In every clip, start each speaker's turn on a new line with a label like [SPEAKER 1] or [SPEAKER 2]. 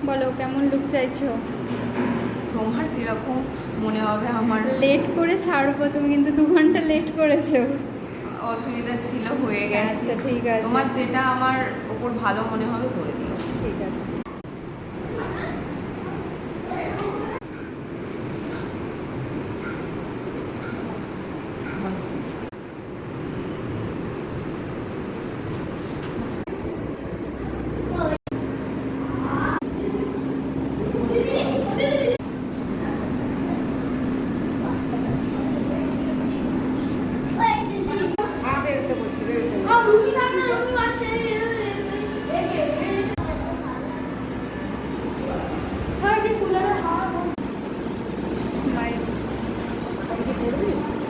[SPEAKER 1] বলো কেমন লুক চাইছো?
[SPEAKER 2] তোমার যেরকম মনে হবে। আমার
[SPEAKER 1] লেট করে ছাড়বো, তুমি কিন্তু 2 ঘন্টা লেট করেছো।
[SPEAKER 2] অসুবিধা ছিল, হয়ে গেছে।
[SPEAKER 1] আচ্ছা ঠিক আছে,
[SPEAKER 2] তোমার যেটা আমার ওপর ভালো মনে হবে করে দিও।
[SPEAKER 1] ঠিক আছে।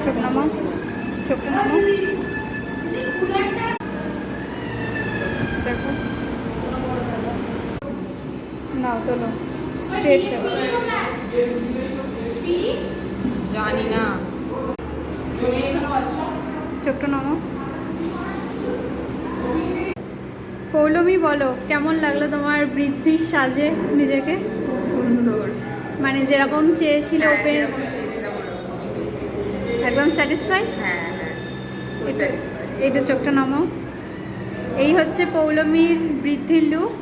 [SPEAKER 1] চোখ নামাও, চোখটা নামাও। দেখো নাও, তোলো স্ট্রেট।
[SPEAKER 2] জানি না।
[SPEAKER 1] চোখটা নামাও। পৌলমী বলো কেমন লাগলো তোমার বৃদ্ধির সাজে নিজেকে?
[SPEAKER 2] খুব সুন্দর,
[SPEAKER 1] মানে যেরকম চেয়েছিলে ওপেন,
[SPEAKER 2] যেরকম চেয়েছিলাম ওরকমই পেয়েছি।
[SPEAKER 1] একদম স্যাটিসফাই?
[SPEAKER 2] হ্যাঁ হ্যাঁ, খুব স্যাটিসফাইড।
[SPEAKER 1] এইটা চোখটা নামাও। এই হচ্ছে পৌলমীর বৃদ্ধির লুক।